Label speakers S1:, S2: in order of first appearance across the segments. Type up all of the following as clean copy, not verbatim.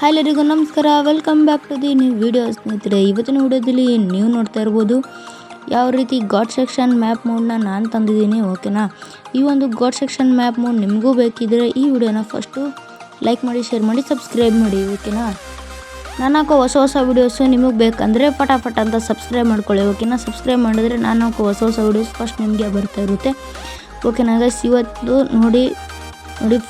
S1: Hi ಎಲ್ಲರಿಗೂ ನಮಸ್ಕಾರ, welcome back to the new video. ಸ್ನೇಹಿತರೆ, ಇವತ್ತಿನ ವಿಡಿಯೋದಲ್ಲಿ ನೀವು ನೋಡ್ತಾ ಇರ್ಬೋದು ಯಾವ ರೀತಿ ಗಾಡ್ ಸೆಕ್ಷನ್ ಮ್ಯಾಪ್ ಮೋಡ್ನ ನಾನು ತಂದಿದ್ದೀನಿ. ಓಕೆನಾ, ಈ ಒಂದು ಗಾಡ್ ಸೆಕ್ಷನ್ ಮ್ಯಾಪ್ ಮೋಡ್ ನಿಮಗೂ ಬೇಕಿದ್ದರೆ ಈ ವಿಡಿಯೋನ ಫಸ್ಟು ಲೈಕ್ ಮಾಡಿ, ಶೇರ್ ಮಾಡಿ, ಸಬ್ಸ್ಕ್ರೈಬ್ ಮಾಡಿ. ಓಕೆನಾ, ನಾನು ಹಾಕೋ ಹೊಸ ವೀಡಿಯೋಸು ನಿಮಗೆ ಬೇಕಂದರೆ ಪಟಾಪಟ ಅಂತ ಸಬ್ಸ್ಕ್ರೈಬ್ ಮಾಡ್ಕೊಳ್ಳಿ. ಓಕೆನಾ, ಸಬ್ಸ್ಕ್ರೈಬ್ ಮಾಡಿದ್ರೆ ನಾನು ಹಾಕೋ ಹೊಸ ವೀಡಿಯೋಸ್ ಫಸ್ಟ್ ನಿಮಗೆ ಬರ್ತಾ ಇರುತ್ತೆ. ಓಕೆನಾ ಗೈಸ್, ಇವತ್ತು ನೋಡಿ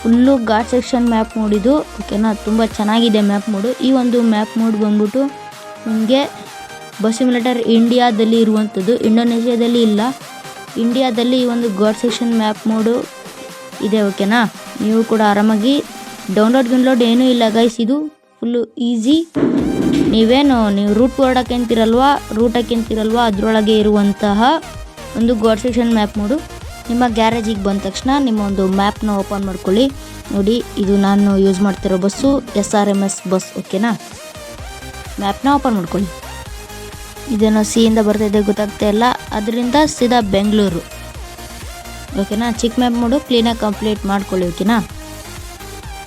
S1: ಫುಲ್ಲು ಗಾಡ್ ಸೆಕ್ಷನ್ ಮ್ಯಾಪ್ ಮೋಡಿದು. ಓಕೆನಾ, ತುಂಬ ಚೆನ್ನಾಗಿದೆ ಮ್ಯಾಪ್ ಮೋಡು. ಈ ಒಂದು ಮ್ಯಾಪ್ ಮೋಡ್ ಬಂದ್ಬಿಟ್ಟು ನಿಮಗೆ ಬಸ್ ಸಿಮ್ಯುಲೇಟರ್ ಇಂಡಿಯಾದಲ್ಲಿ ಇರುವಂಥದ್ದು, ಇಂಡೋನೇಷ್ಯಾದಲ್ಲಿ ಇಲ್ಲ, ಇಂಡಿಯಾದಲ್ಲಿ ಈ ಒಂದು ಗಾಡ್ ಸೆಕ್ಷನ್ ಮ್ಯಾಪ್ ಮೋಡು ಇದೆ. ಓಕೆನಾ, ನೀವು ಕೂಡ ಆರಾಮಾಗಿ ಡೌನ್ಲೋಡ್ ಏನೂ ಇಲ್ಲ ಗೈಸ್, ಇದು ಫುಲ್ಲು ಈಸಿ. ನೀವು ರೂಟ್ ರೂಟ್ ಹಾಕ್ಯಂತಿರಲ್ವ ಅದರೊಳಗೆ ಇರುವಂತಹ ಒಂದು ಗಾಡ್ ಸೆಕ್ಷನ್ ಮ್ಯಾಪ್ ಮೋಡು. ನಿಮ್ಮ ಗ್ಯಾರೇಜಿಗೆ ಬಂದ ತಕ್ಷಣ ನಿಮ್ಮ ಒಂದು ಮ್ಯಾಪ್ನ ಓಪನ್ ಮಾಡ್ಕೊಳ್ಳಿ. ನೋಡಿ, ಇದು ನಾನು ಯೂಸ್ ಮಾಡ್ತಿರೋ ಬಸ್ಸು SRMS ಬಸ್. ಓಕೆನಾ, ಮ್ಯಾಪ್ನ ಓಪನ್ ಮಾಡ್ಕೊಳ್ಳಿ. ಇದೇನೋ ಸಿಯಿಂದ ಬರ್ತಾಯಿದೆ ಗೊತ್ತಾಗ್ತಾ ಇಲ್ಲ, ಅದರಿಂದ ಸೀದಾ ಬೆಂಗಳೂರು. ಓಕೆನಾ, ಚಿಕ್ಕ ಮ್ಯಾಪ್ ಮೋಡು ಕ್ಲೀನಾಗಿ ಕಂಪ್ಲೀಟ್ ಮಾಡ್ಕೊಳ್ಳಿ. ಓಕೆನಾ,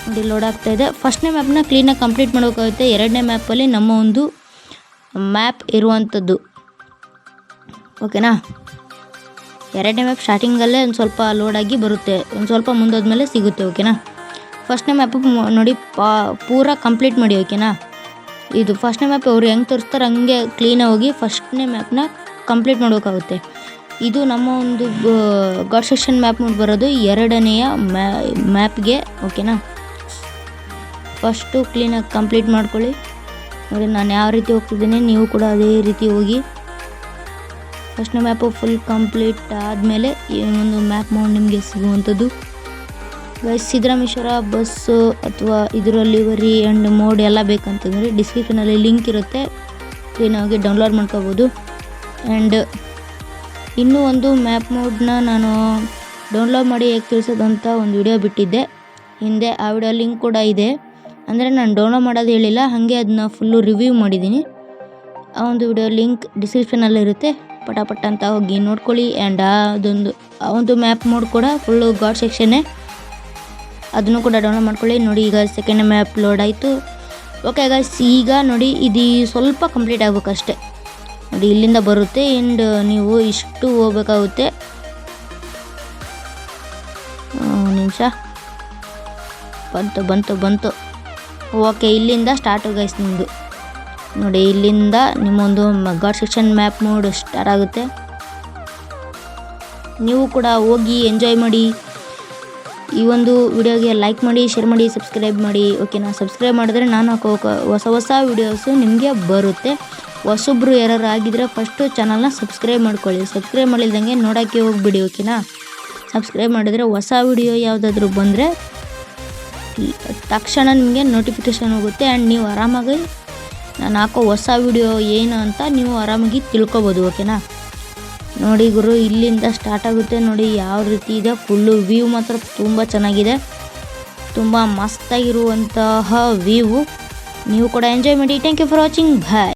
S1: ನೋಡಿ ಲೋಡ್ ಆಗ್ತಾ ಇದೆ. ಫಸ್ಟ್ನೇ ಮ್ಯಾಪ್ನ ಕ್ಲೀನಾಗಿ ಕಂಪ್ಲೀಟ್ ಮಾಡೋಕ್ಕಾಗುತ್ತೆ. ಎರಡನೇ ಮ್ಯಾಪಲ್ಲಿ ನಮ್ಮ ಒಂದು ಮ್ಯಾಪ್ ಇರುವಂಥದ್ದು. ಓಕೆನಾ, ಎರಡನೇ ಮ್ಯಾಪ್ ಸ್ಟಾರ್ಟಿಂಗಲ್ಲೇ ಒಂದು ಸ್ವಲ್ಪ ಲೋಡಾಗಿ ಬರುತ್ತೆ, ಒಂದು ಸ್ವಲ್ಪ ಮುಂದಾದ್ಮೇಲೆ ಸಿಗುತ್ತೆ. ಓಕೆನಾ, ಫಸ್ಟ್ನೇ ಮ್ಯಾಪು ನೋಡಿ ಪೂರ ಕಂಪ್ಲೀಟ್ ಮಾಡಿ. ಓಕೆನಾ, ಇದು ಫಸ್ಟ್ನೇ ಮ್ಯಾಪ್ ಅವ್ರು ಹೆಂಗೆ ತೋರಿಸ್ತಾರೆ ಹಂಗೆ ಕ್ಲೀನಾಗಿ ಹೋಗಿ ಫಸ್ಟ್ನೇ ಮ್ಯಾಪ್ನ ಕಂಪ್ಲೀಟ್ ಮಾಡೋಕ್ಕಾಗುತ್ತೆ. ಇದು ನಮ್ಮ ಒಂದು ಗಾಡ್ ಸೆಕ್ಷನ್ ಮ್ಯಾಪ್ ಮಾಡಿ ಬರೋದು ಎರಡನೆಯ ಮ್ಯಾಪ್ಗೆ. ಓಕೆನಾ, ಫಸ್ಟು ಕ್ಲೀನಾಗಿ ಕಂಪ್ಲೀಟ್ ಮಾಡ್ಕೊಳ್ಳಿ. ನೋಡಿ ನಾನು ಯಾವ ರೀತಿ ಹೋಗ್ತಿದ್ದೀನಿ, ನೀವು ಕೂಡ ಅದೇ ರೀತಿ ಹೋಗಿ. ಫಸ್ಟ್ನೇ ಮ್ಯಾಪು ಫುಲ್ ಕಂಪ್ಲೀಟ್ ಆದಮೇಲೆ ಈ ಒಂದು ಮ್ಯಾಪ್ ಮೋಡ್ ನಿಮಗೆ ಸಿಗುವಂಥದ್ದು. ಗೈಸ್, ಸಿದ್ದರಾಮೇಶ್ವರ ಬಸ್ಸು ಅಥವಾ ಇದರ ಲಿವರಿ ಆ್ಯಂಡ್ ಮೋಡ್ ಎಲ್ಲ ಬೇಕಂತಂದರೆ ಡಿಸ್ಕ್ರಿಪ್ಷನಲ್ಲಿ ಲಿಂಕ್ ಇರುತ್ತೆ, ಕ್ಲೀನಾಗಿ ಡೌನ್ಲೋಡ್ ಮಾಡ್ಕೋಬೋದು. ಆ್ಯಂಡ್ ಇನ್ನೂ ಒಂದು ಮ್ಯಾಪ್ ಮೋಡ್ನ ನಾನು ಡೌನ್ಲೋಡ್ ಮಾಡಿ ಹೇಗೆ ತಿಳಿಸೋದಂತ ಒಂದು ವಿಡಿಯೋ ಬಿಟ್ಟಿದ್ದೆ ಹಿಂದೆ, ಆ ವಿಡಿಯೋ ಲಿಂಕ್ ಕೂಡ ಇದೆ. ಅಂದರೆ ನಾನು ಡೌನ್ಲೋಡ್ ಮಾಡೋದು ಹೇಳಿಲ್ಲ, ಹಾಗೆ ಅದನ್ನ ಫುಲ್ಲು ರಿವ್ಯೂ ಮಾಡಿದ್ದೀನಿ. ಆ ಒಂದು ವಿಡಿಯೋ ಲಿಂಕ್ ಡಿಸ್ಕ್ರಿಪ್ಷನಲ್ಲಿರುತ್ತೆ, ಪಟಾಪಟ ಅಂತ ಹೋಗಿ ನೋಡ್ಕೊಳ್ಳಿ. ಆ್ಯಂಡ್ ಆ ಒಂದು ಮ್ಯಾಪ್ ಮೋಡ್ ಕೂಡ ಫುಲ್ಲು ಗಾಡ್ ಸೆಕ್ಷನ್ನೇ, ಅದನ್ನು ಕೂಡ ಡೌನ್ಲೋಡ್ ಮಾಡ್ಕೊಳ್ಳಿ. ನೋಡಿ, ಈಗ ಸೆಕೆಂಡ್ ಮ್ಯಾಪ್ ಲೋಡ್ ಆಯಿತು. ಓಕೆ ಗೈಸ್, ಈಗ ನೋಡಿ ಇದು ಸ್ವಲ್ಪ ಕಂಪ್ಲೀಟ್ ಆಗಬೇಕಷ್ಟೆ. ನೋಡಿ ಇಲ್ಲಿಂದ ಬರುತ್ತೆ ಆ್ಯಂಡ್ ನೀವು ಇಷ್ಟು ಹೋಗ್ಬೇಕಾಗುತ್ತೆ. ನಿಮಿಷ ಬಂತು. ಓಕೆ, ಇಲ್ಲಿಂದ ಸ್ಟಾರ್ಟು ಗೈಸ್ ನಿಮ್ಮದು. ನೋಡಿ, ಇಲ್ಲಿಂದ ನಿಮ್ಮೊಂದು god section map mode start ಆಗುತ್ತೆ. ನೀವು ಕೂಡ ಹೋಗಿ ಎಂಜಾಯ್ ಮಾಡಿ. ಈ ಒಂದು ವಿಡಿಯೋಗೆ ಲೈಕ್ ಮಾಡಿ, ಶೇರ್ ಮಾಡಿ, ಸಬ್ಸ್ಕ್ರೈಬ್ ಮಾಡಿ. ಓಕೆನಾ, ಸಬ್ಸ್ಕ್ರೈಬ್ ಮಾಡಿದ್ರೆ ನಾನು ಹಾಕೋ ಹೊಸ ವೀಡಿಯೋಸು ನಿಮಗೆ ಬರುತ್ತೆ. ಹೊಸೊಬ್ಬರು ಯಾರು ಆಗಿದ್ರೆ ಫಸ್ಟು ಚಾನಲ್ನ ಸಬ್ಸ್ಕ್ರೈಬ್ ಮಾಡ್ಕೊಳ್ಳಿ. ಸಬ್ಸ್ಕ್ರೈಬ್ ಮಾಡಿಲ್ದಂಗೆ ನೋಡೋಕ್ಕೆ ಹೋಗ್ಬಿಡಿ. ಓಕೆನಾ, ಸಬ್ಸ್ಕ್ರೈಬ್ ಮಾಡಿದರೆ ಹೊಸ ವಿಡಿಯೋ ಯಾವುದಾದ್ರೂ ಬಂದರೆ ತಕ್ಷಣ ನಿಮಗೆ ನೋಟಿಫಿಕೇಷನ್ ಹೋಗುತ್ತೆ. ಆ್ಯಂಡ್ ನೀವು ಆರಾಮಾಗಿ ನಾನು ಹಾಕೋ ಹೊಸ ವಿಡಿಯೋ ಏನು ಅಂತ ನೀವು ಆರಾಮಾಗಿ ತಿಳ್ಕೊಬೋದು. ಓಕೆನಾ, ನೋಡಿ ಗುರು, ಇಲ್ಲಿಂದ ಸ್ಟಾರ್ಟ್ ಆಗುತ್ತೆ. ನೋಡಿ ಯಾವ ರೀತಿ ಇದೆ, ಫುಲ್ಲು ವ್ಯೂ ಮಾತ್ರ ತುಂಬ ಚೆನ್ನಾಗಿದೆ, ತುಂಬ ಮಸ್ತಾಗಿರುವಂತಹ ವ್ಯೂ. ನೀವು ಕೂಡ ಎಂಜಾಯ್ ಮಾಡಿ. Thank you for watching. Bye.